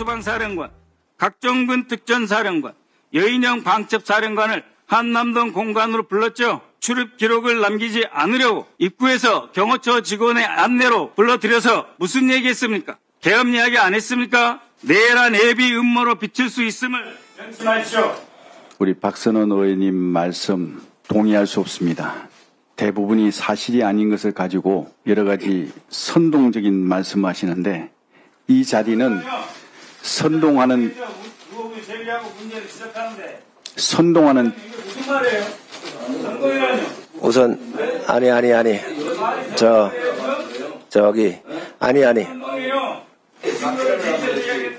특수방사령관, 각종군 특전사령관, 여인영 방첩사령관을 한남동 공간으로 불렀죠. 출입 기록을 남기지 않으려고 입구에서 경호처 직원의 안내로 불러들여서 무슨 얘기했습니까? 계엄 이야기 안 했습니까? 내란 예비 음모로 비칠 수 있음을 명심하십시오. 우리 박선원 의원님 말씀 동의할 수 없습니다. 대부분이 사실이 아닌 것을 가지고 여러 가지 선동적인 말씀하시는데 이 자리는 선동하는 의혹을 제기하고 문제를 지적하는데 선동하는 이게 무슨 말이에요? 선동이라뇨? 우선 아니 저기 아니 선동이요. 이거를 제기를 해야겠네.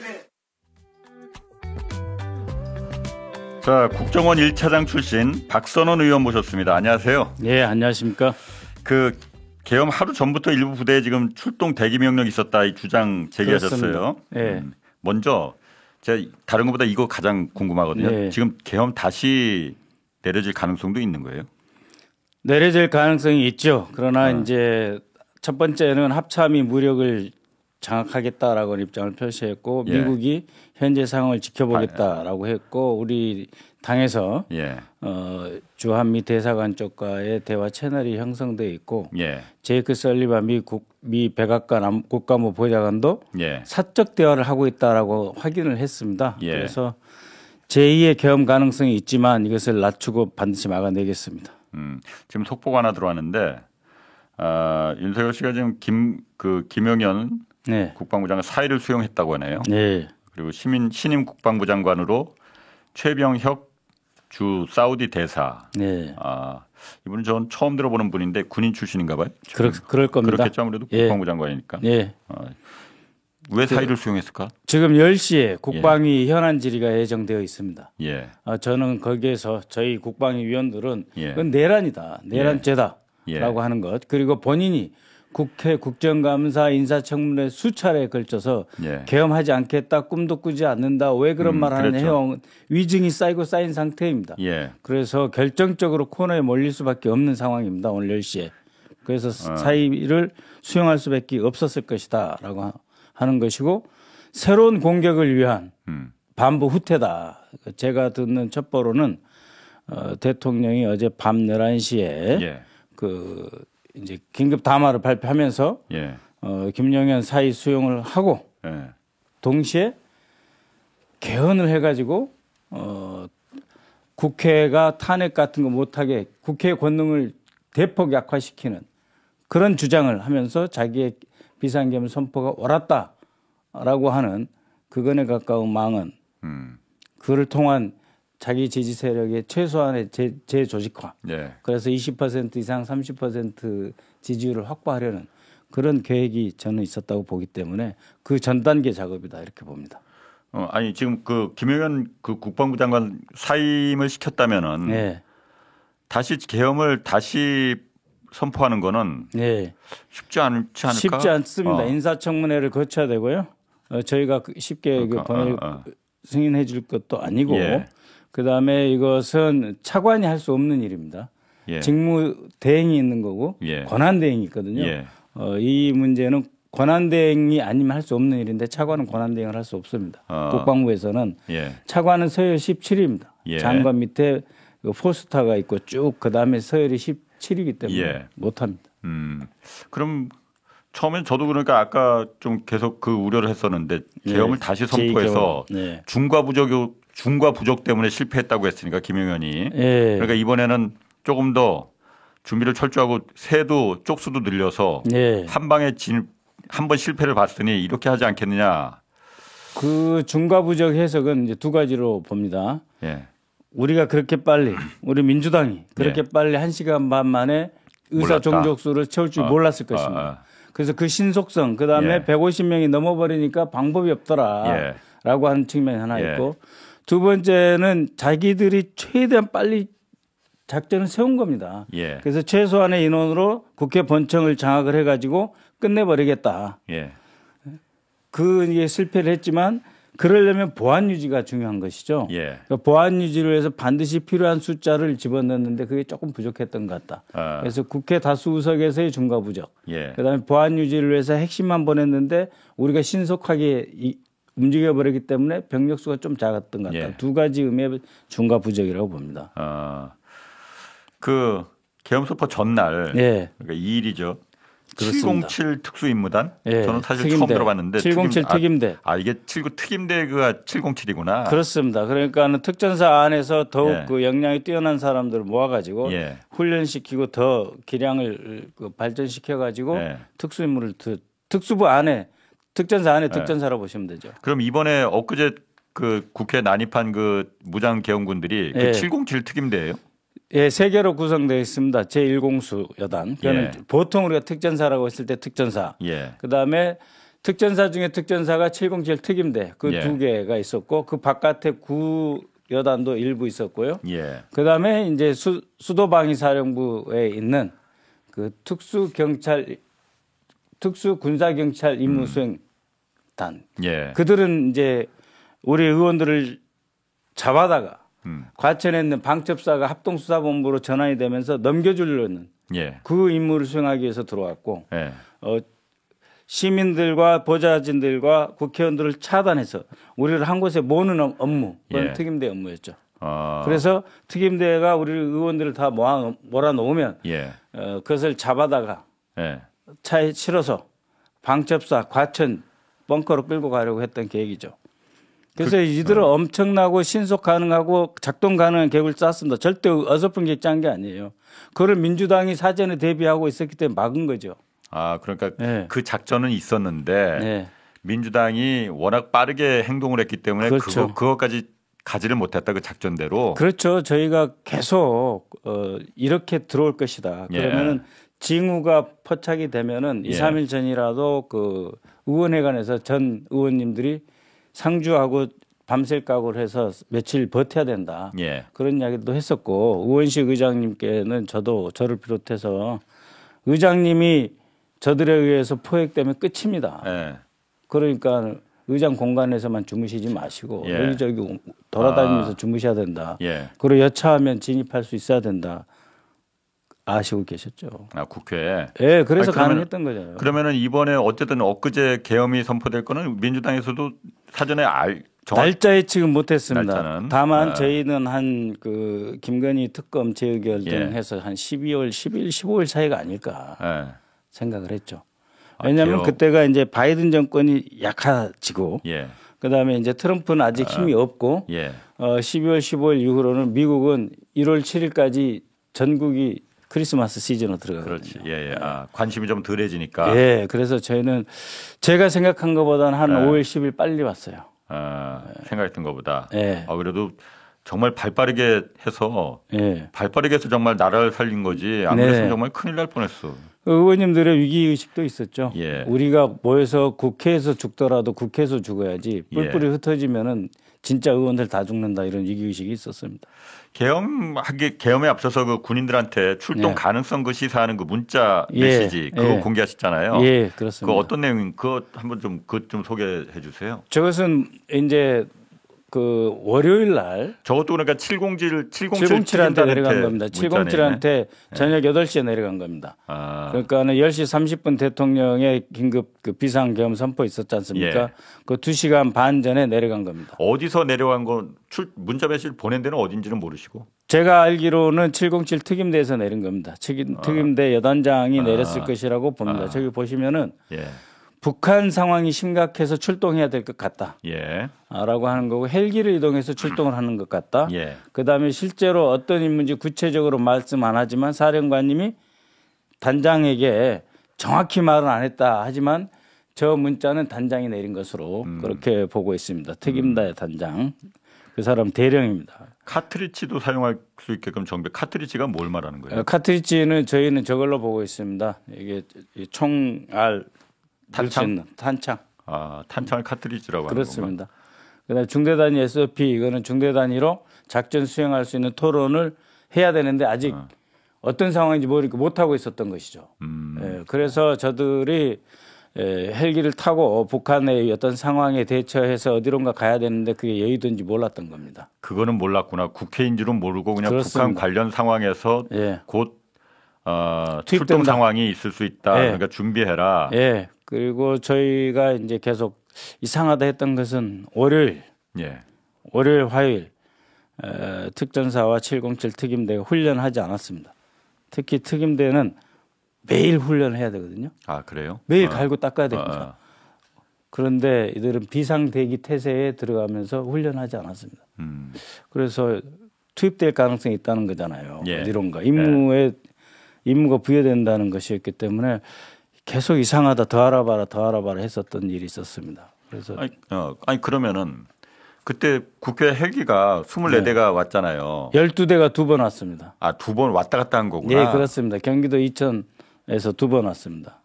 자, 국정원 1차장 출신 박선원 의원 모셨습니다. 안녕하세요. 네, 안녕하십니까. 그 계엄 하루 전부터 일부 부대에 지금 출동 대기 명령이 있었다 이 주장 제기하셨어요. 네. 먼저 제가 다른 것보다 이거 가장 궁금하거든요. 네. 지금 계엄 다시 내려질 가능성도 있는 거예요? 내려질 가능성이 있죠. 그러나 이제 첫 번째는 합참이 무력을 장악하겠다라고 입장을 표시했고 예. 미국이 현재 상황을 지켜보겠다라고 했고 우리 당에서 예. 주한미 대사관 쪽과의 대화 채널이 형성돼 있고 예. 제이크 설리반 미 백악관 국가안보 보좌관도 예. 사적 대화를 하고 있다라고 확인을 했습니다. 예. 그래서 제2의 계엄 가능성이 있지만 이것을 낮추고 반드시 막아내겠습니다. 지금 속보가 하나 들어왔는데 윤석열 씨가 지금 김영현 네. 국방부 장관 사의를 수용했다고 하네요. 네. 그리고 신임 국방부 장관으로 최병혁 주 사우디 대사. 네. 이분은 전 처음 들어보는 분인데 군인 출신인가 봐요. 그럴 겁니다. 그렇겠죠. 아무래도 예. 국방부 장관이니까. 예. 왜 사의를 수용했을까? 지금 10시에 국방위 현안 질의가 예정되어 있습니다. 예. 저는 거기에서 저희 국방위 위원들은 예. 그건 내란이다. 내란죄다라고 예. 하는 것. 그리고 본인이 국회 국정감사 인사청문회 수차례에 걸쳐서 예. 계엄하지 않겠다. 꿈도 꾸지 않는다. 왜 그런 말 하느냐 그렇죠. 해온 위증이 쌓인 상태입니다. 예. 그래서 결정적으로 코너에 몰릴 수밖에 없는 상황입니다. 오늘 10시에. 그래서 사의를 수용할 수밖에 없었을 것이다라고 하는 것이고 새로운 공격을 위한 반부 후퇴다. 제가 듣는 첩보로는 대통령이 어제 밤 11시에 예. 이제 긴급 담화를 발표하면서 예. 김영현 사의 수용을 하고 예. 동시에 개헌을 해가지고 국회가 탄핵 같은 거 못하게 국회 권능을 대폭 약화시키는 그런 주장을 하면서 자기의 비상계엄 선포가 옳았다라고 하는 그건에 가까운 망언 그를 통한 자기 지지 세력의 최소한의 재조직화. 예. 그래서 20% 이상 30% 지지율을 확보하려는 그런 계획이 저는 있었다고 보기 때문에 그 전 단계 작업이다 이렇게 봅니다. 아니 지금 김영현 국방부 장관 사임을 시켰다면은 네. 다시 계엄을 다시 선포하는 거는 네. 쉽지 않지 않을까? 쉽지 않습니다. 인사청문회를 거쳐야 되고요. 저희가 쉽게 승인해 줄 것도 아니고 예. 그다음에 이것은 차관이 할 수 없는 일입니다. 예. 직무 대행이 있는 거고 예. 권한 대행이 있거든요. 예. 이 문제는 권한 대행이 아니면 할 수 없는 일인데 차관은 권한 대행을 할 수 없습니다. 국방부에서는 예. 차관은 서열 17위입니다. 예. 장관 밑에 포스타가 있고 쭉 그다음에 서열이 17위이기 때문에 예. 못합니다. 그럼 처음엔 저도 그러니까 아까 좀 계속 그 우려를 했었는데 계엄을 다시 선포해서 네. 중과 부족 때문에 실패했다고 했으니까 김영현이 예. 그러니까 이번에는 조금 더 준비를 철저하고 새도 쪽수도 늘려서 예. 한 방에 한 번 실패를 봤으니 이렇게 하지 않겠느냐. 그 중과 부족 해석은 이제 두 가지로 봅니다. 예. 우리가 그렇게 빨리 우리 민주당이 그렇게 예. 빨리 1시간 반 만에 의사 종족수를 채울 줄 몰랐을 것입니다. 그래서 그 신속성 그다음에 예. 150명이 넘어버리니까 방법이 없더라라고 하는 측면이 하나 예. 있고 두 번째는 자기들이 최대한 빨리 작전을 세운 겁니다. 예. 그래서 최소한의 인원으로 국회 본청을 장악을 해가지고 끝내버리겠다. 예. 그게 실패를 했지만 그러려면 보안 유지가 중요한 것이죠. 예. 그러니까 보안 유지를 위해서 반드시 필요한 숫자를 집어넣는데 그게 조금 부족했던 것 같다. 그래서 국회 다수 의석에서의 중과 부족. 예. 그다음에 보안 유지를 위해서 핵심만 보냈는데 우리가 신속하게 움직여버리기 때문에 병력 수가 좀 작았던 것 같다. 예. 두 가지 의미의 중과 부적이라고 봅니다. 그 계엄선포 전날 예. 그러니까 2일이죠. 그렇습니다. 707 특수임무단 예. 저는 사실 특임대. 처음 들어봤는데 707 특임대. 이게 79 특임대가 707이구나. 그렇습니다. 그러니까는 특전사 안에서 더욱 예. 그 역량이 뛰어난 사람들을 모아가지고 예. 훈련시키고 더 기량을 그 발전시켜가지고 예. 특수임무를 특수부 안에 특전사 안에 특전사라고 보시면 되죠. 그럼 이번에 엊그제 그 국회 난입한 그 무장 계엄군들이 그 예. 707 특임대예요? 예, 세 개로 구성되어 있습니다. 제1공수 여단. 그거는 예. 보통 우리가 특전사라고 했을 때 특전사. 예. 그다음에 특전사 중에 특전사가 707 특임대 그 예. 두 개가 있었고 그 바깥에 구 여단도 일부 있었고요. 예. 그다음에 이제 수도방위사령부에 있는 그 특수군사경찰 임무수행단. 예. 그들은 이제 우리 의원들을 잡아다가 과천에 있는 방첩사가 합동수사본부로 전환이 되면서 넘겨주려는 예. 그 임무를 수행하기 위해서 들어왔고 예. 시민들과 보좌진들과 국회의원들을 차단해서 우리를 한 곳에 모으는 업무, 그건 예. 특임대 업무였죠. 어. 그래서 특임대가 우리 의원들을 다 몰아놓으면 예. 그것을 잡아다가 예. 차에 실어서 방첩사 과천 벙커로 끌고 가려고 했던 계획이죠. 그래서 이들은 엄청나고 신속 가능하고 작동 가능한 계획을 짰습니다. 절대 어설픈 계획 짠 게 아니에요. 그걸 민주당이 사전에 대비하고 있었기 때문에 막은 거죠. 그러니까 네. 그 작전은 있었는데 네. 민주당이 워낙 빠르게 행동을 했기 때문에 그렇죠. 그것까지 가지를 못했다 그 작전대로. 그렇죠. 저희가 계속 이렇게 들어올 것이다. 예. 그러면은 징후가 포착이 되면은 예. 2, 3일 전이라도 그 의원회관에서 전 의원님들이 상주하고 밤샐 각오를 해서 며칠 버텨야 된다. 예. 그런 이야기도 했었고 의원식 의장님께는 저를 비롯해서 의장님이 저들에 의해서 포획되면 끝입니다. 예. 그러니까 의장 공간에서만 주무시지 마시고 예. 여기저기 돌아다니면서 주무셔야 된다. 예. 그리고 여차하면 진입할 수 있어야 된다. 아시고 계셨죠. 국회에. 예, 그래서 아니, 가능했던 거잖아요. 그러면은 이번에 어쨌든 엊그제 계엄이 선포될 거는 민주당에서도 사전에 날짜 예측은 못했습니다. 날짜는? 다만 저희는 한 그 김건희 특검 재의결 등 예. 해서 한 12월, 10일, 15일 사이가 아닐까 예. 생각을 했죠. 왜냐하면 계엄. 그때가 이제 바이든 정권이 약해지고 예. 그다음에 이제 트럼프는 아직 힘이 없고 예. 12월, 15일 이후로는 미국은 1월 7일까지 전국이 크리스마스 시즌으로 들어가거든요. 그렇지. 예, 예. 관심이 좀 덜해지니까. 예, 그래서 저희는 제가 생각한 것보다는 한 예. 5일, 10일 빨리 왔어요. 생각했던 것보다. 예. 그래도 정말 발빠르게 해서 예. 정말 나라를 살린 거지. 안 그랬으면 네. 정말 큰일 날 뻔했어. 의원님들의 위기의식도 있었죠. 예. 우리가 모여서 국회에서 죽더라도 국회에서 죽어야지 뿔뿔이 예. 흩어지면은 진짜 의원들 다 죽는다 이런 위기의식이 있었습니다. 계엄에 앞서서 그 군인들한테 출동 예. 가능성 그 시사하는 그 문자 예. 메시지 그거 예. 공개하셨잖아요. 예, 그렇습니다. 그 어떤 내용 그거 한번 좀 소개해 주세요. 저것은 이제 그 월요일 날 저것도 그러니까 707 707한테 내려간 겁니다. 문자네. 707한테 저녁 8시에 내려간 겁니다. 그러니까는 10시 30분 대통령의 긴급 그 비상계엄 선포 있었지 않습니까? 예. 그 2시간 반 전에 내려간 겁니다. 어디서 내려간 건 문자 메시지를 보낸 데는 어딘지는 모르시고. 제가 알기로는 707 특임대에서 내린 겁니다. 특임대 여단장이 내렸을 것이라고 봅니다. 저기 보시면은 예. 북한 상황이 심각해서 출동해야 될 것 같다. 예. 라고 하는 거고 헬기를 이동해서 출동을 하는 것 같다. 예. 그다음에 실제로 어떤 인물인지 구체적으로 말씀 안 하지만 사령관님이 단장에게 정확히 말은 안 했다 하지만 저 문자는 단장이 내린 것으로 그렇게 보고 있습니다. 특임대 단장. 그 사람 대령입니다. 카트리지도 사용할 수 있게끔 정비. 카트리지가 뭘 말하는 거예요? 카트리지는 저희는 저걸로 보고 있습니다. 이게 총알 탄창? 탄창. 탄창을 카트리지라고 하는 건가? 그렇습니다. 그다음에 중대단위 SOP 이거는 중대 단위로 작전 수행할 수 있는 토론을 해야 되는데 아직 어떤 상황인지 모르니까 못 하고 있었던 것이죠. 예, 그래서 저들이 헬기를 타고 북한의 어떤 상황에 대처해서 어디론가 가야 되는데 그게 여의도인지 몰랐던 겁니다. 그거는 몰랐구나. 국회인 줄은 모르고 그냥 그렇습니다. 북한 관련 상황에서 예. 곧 투입된다. 출동 상황이 있을 수 있다. 예. 그러니까 준비해라. 예. 그리고 저희가 이제 계속 이상하다 했던 것은 월요일, 화요일 특전사와 707 특임대가 훈련하지 않았습니다. 특히 특임대는 매일 훈련을 해야 되거든요. 아, 그래요? 매일 갈고 닦아야 됩니다. 그런데 이들은 비상대기 태세에 들어가면서 훈련하지 않았습니다. 그래서 투입될 가능성이 있다는 거잖아요. 어디론가. 임무가 부여된다는 것이었기 때문에 계속 이상하다, 더 알아봐라 했었던 일이 있었습니다. 그래서 아니 그러면은 그때 국회 헬기가 24대가 왔잖아요. 12대가 2번 왔습니다. 아, 2번 왔다 갔다 한 거구나. 네, 그렇습니다. 경기도 이천에서 2번 왔습니다.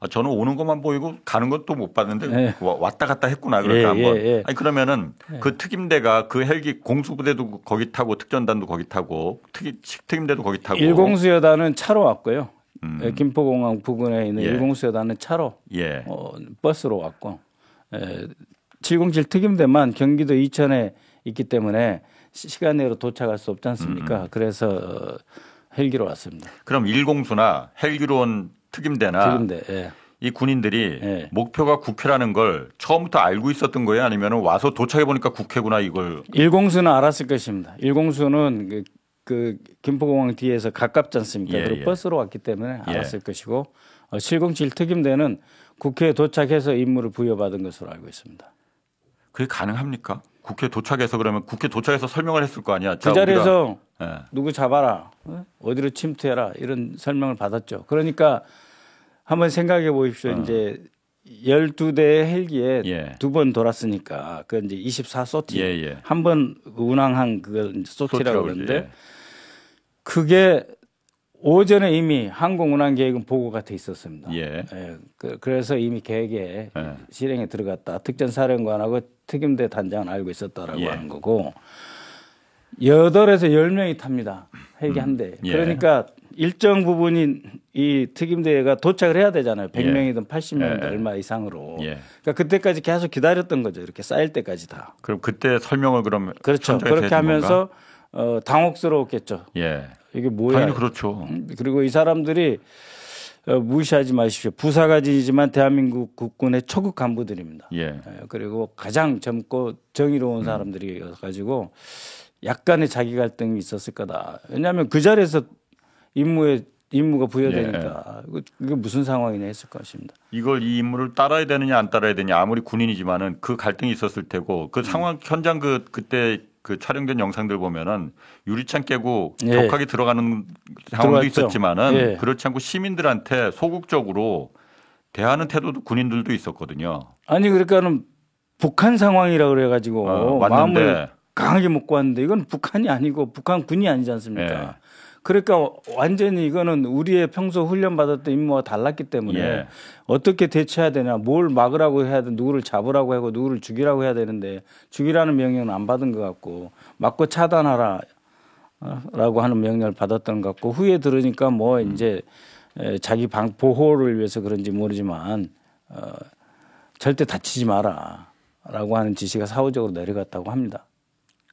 저는 오는 것만 보이고 가는 건 또 못 봤는데 왔다 갔다 했구나. 그러니까 한번. 아니 그러면은 그 특임대가 그 헬기 공수부대도 거기 타고 특전단도 거기 타고 특임대도 거기 타고. 일공수여단은 차로 왔고요. 김포공항 부근에 있는 일공수여단은 차로 버스로 왔고 707 특임대만 경기도 이천에 있기 때문에 시간 내로 도착할 수 없지 않습니까? 그래서 헬기로 왔습니다. 그럼 일공수나 헬기로 온 특임대나 이 군인들이 목표가 국회라는 걸 처음부터 알고 있었던 거예요? 아니면 와서 도착해 보니까 국회구나 이걸? 일공수는 알았을 것입니다. 일공수는 그 김포공항 뒤에서 가깝지 않습니까? 그리고 버스로 왔기 때문에 알았을 것이고 707 특임대는 국회에 도착해서 임무를 부여받은 것으로 알고 있습니다. 그게 가능합니까? 국회 도착해서 그러면 국회 도착해서 설명을 했을 거 아니야. 그 자리에서 누구 잡아라, 어디로 침투해라 이런 설명을 받았죠. 그러니까 한번 생각해 보십시오. 이제 12대의 헬기에 2번 돌았으니까 그 이제 24소티 한 번 운항한 그걸 소티라고 그러는데 그게 오전에 이미 항공 운항 계획은 보고가 돼 있었습니다. 그래서 이미 계획에 실행에 들어갔다. 특전사령관하고 특임대 단장은 알고 있었다라고 하는 거고 8에서 10명이 탑니다. 헬기 한 대. 그러니까 일정 부분인 이 특임대가 도착을 해야 되잖아요. 100명이든 80명이든 얼마 이상으로. 그러니까 그때까지 계속 기다렸던 거죠. 이렇게 쌓일 때까지 다. 그럼 그때 설명을 그럼 그렇죠. 그렇게 하면서 당혹스러웠겠죠. 이게 뭐야? 당연히 그렇죠. 그리고 이 사람들이 무시하지 마십시오. 부사관이지만 대한민국 국군의 초급 간부들입니다. 그리고 가장 젊고 정의로운 사람들이 가지고 약간의 자기 갈등이 있었을 거다. 왜냐하면 그 자리에서 임무가 부여되니까 이게 무슨 상황이냐 했을 것입니다. 이걸 이 임무를 따라야 되느냐 안 따라야 되느냐 아무리 군인이지만은 그 갈등이 있었을 테고 그 상황 현장 그때 그 촬영된 영상들 보면은 유리창 깨고 격하게 들어가는 상황도 있었지만은 그렇지 않고 시민들한테 소극적으로 대하는 태도도 군인들도 있었거든요. 아니 그러니까는 북한 상황이라 그래가지고 마음을 강하게 먹고 왔는데 이건 북한이 아니고 북한 군이 아니지 않습니까? 그러니까 완전히 이거는 우리의 평소 훈련 받았던 임무와 달랐기 때문에 어떻게 대처해야 되냐, 뭘 막으라고 해야 돼, 누구를 잡으라고 하고 누구를 죽이라고 해야 되는데 죽이라는 명령은 안 받은 것 같고 막고 차단하라라고 하는 명령을 받았던 것 같고 후에 들으니까 뭐 이제 자기 보호를 위해서 그런지 모르지만 절대 다치지 마라라고 하는 지시가 사후적으로 내려갔다고 합니다.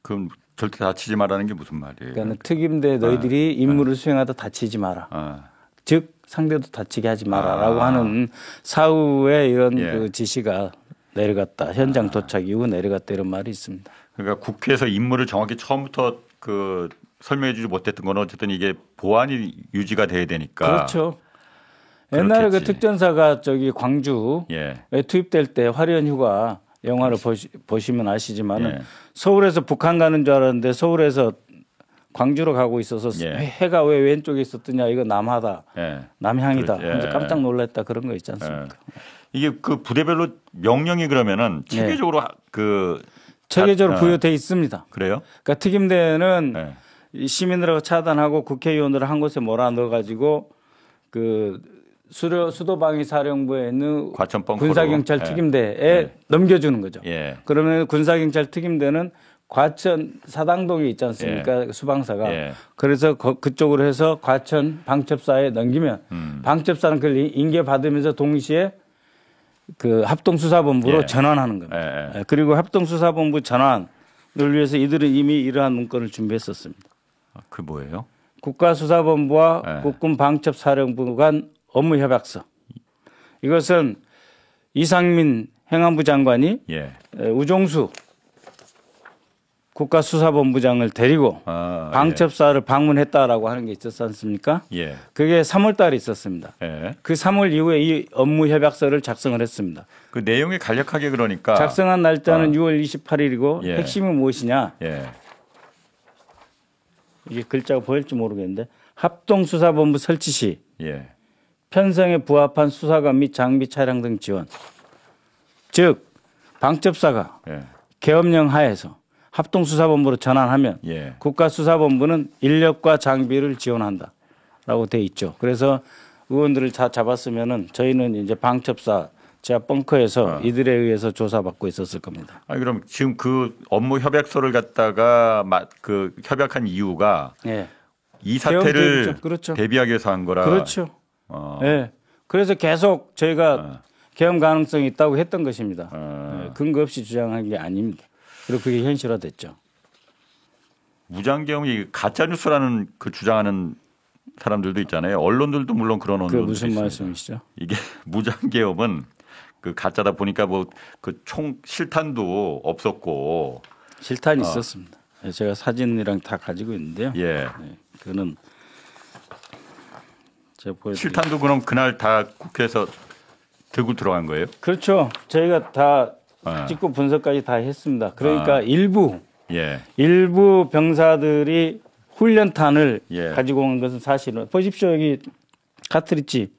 그럼 절대 다치지 마라는 게 무슨 말이에요? 그러니까 특임대 너희들이 임무를 수행하다 다치지 마라. 즉 상대도 다치게 하지 마라라고 하는 사후에 이런 그 지시가 내려갔다. 현장 도착 이후 내려갔다 이런 말이 있습니다. 그러니까 국회에서 임무를 정확히 처음부터 그 설명해 주지 못했던 건 어쨌든 이게 보안이 유지가 돼야 되니까. 그렇죠. 옛날에 그 특전사가 저기 광주에 투입될 때 화려한 휴가 영화를 보시면 아시지만은 서울에서 북한 가는 줄 알았는데 서울에서 광주로 가고 있어서 해가 왜 왼쪽에 있었더냐 이거 남하다, 남향이다. 그래서 깜짝 놀랐다 그런 거 있지 않습니까? 이게 그 부대별로 명령이 그러면은 체계적으로 체계적으로 부여돼 있습니다. 그래요? 그러니까 특임대는 시민들하고 차단하고 국회의원들을 한 곳에 몰아넣어가지고 그 수도방위사령부에 있는 군사경찰 특임대에 넘겨주는 거죠. 그러면 군사경찰 특임대는 과천 사당동에 있지 않습니까? 수방사가. 그래서 그쪽으로 해서 과천 방첩사에 넘기면 방첩사는 그걸 인계받으면서 동시에 그 합동수사본부로 전환하는 겁니다. 그리고 합동수사본부 전환을 위해서 이들은 이미 이러한 문건을 준비했었습니다. 그 뭐예요? 국가수사본부와 국군방첩사령부 간 업무협약서. 이것은 이상민 행안부 장관이 예. 우종수 국가수사본부장을 데리고 방첩사를 방문했다라고 하는 게 있었지 않습니까? 예. 그게 3월 달에 있었습니다. 예. 그 3월 이후에 이 업무 협약서를 작성을 했습니다. 그 내용이 간략하게 그러니까 작성한 날짜는 6월 28일이고 예. 핵심이 무엇이냐? 예. 이게 글자가 보일지 모르겠는데 합동수사본부 설치 시 예. 편성에 부합한 수사관 및 장비 차량 등 지원. 즉 방첩사가 예. 계엄령 하에서 합동수사본부로 전환하면 예. 국가수사본부는 인력과 장비를 지원한다라고 돼 있죠. 그래서 의원들을 다 잡았으면은 저희는 이제 방첩사 지하 벙커에서 이들에 의해서 조사받고 있었을 겁니다. 아니 그럼 지금 그 업무 협약서를 갖다가 그 협약한 이유가 예. 이 사태를 대비죠. 그렇죠. 대비하기 위해서 한 거라. 그렇죠. 예. 그래서 계속 저희가 계엄 가능성이 있다고 했던 것입니다. 예. 근거 없이 주장한 게 아닙니다. 그리고 그게 현실화됐죠. 무장계엄이 가짜 뉴스라는 그 주장하는 사람들도 있잖아요. 언론들도 물론 그런 그 언론들도 무슨 있습니다. 말씀이시죠? 이게 무장계엄은 그 가짜다 보니까 뭐 그 총 실탄도 없었고 실탄이 있었습니다. 예, 제가 사진이랑 다 가지고 있는데요. 예. 네, 그거는 제가 보여드릴게요. 실탄도 그럼 그날 다 국회에서 들고 들어간 거예요? 그렇죠. 저희가 다 아. 찍고 분석까지 다 했습니다. 그러니까 일부 예. 병사들이 훈련탄을 예. 가지고 온 것은 사실은 보십시오. 여기 카트리지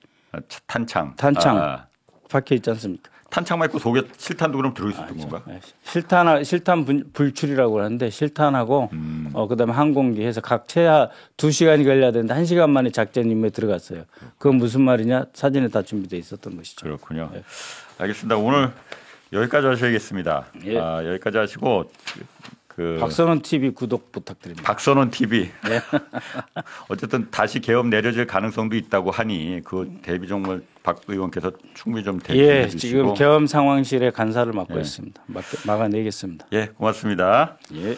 탄창. 탄창 박혀 있지 않습니까? 탄창 말고 속에 실탄도 그럼 들어있었던 건가? 네. 실탄 불출이라고 하는데 실탄하고 그다음에 항공기 해서 각 최하 2시간이 걸려야 되는데 1시간 만에 작전 임무에 들어갔어요. 그건 무슨 말이냐? 사진에 다 준비되어 있었던 것이죠. 그렇군요. 네. 알겠습니다. 오늘 여기까지 하셔야겠습니다. 예. 여기까지 하시고 그 박선원 TV 구독 부탁드립니다. 박선원 TV. 네. 어쨌든 다시 계엄 내려질 가능성도 있다고 하니 그 대비 정말 박 의원께서 충분히 좀 대비해 예, 주시고. 지금 계엄 상황실에 간사를 맡고 예. 있습니다. 막아내겠습니다. 예, 고맙습니다. 예.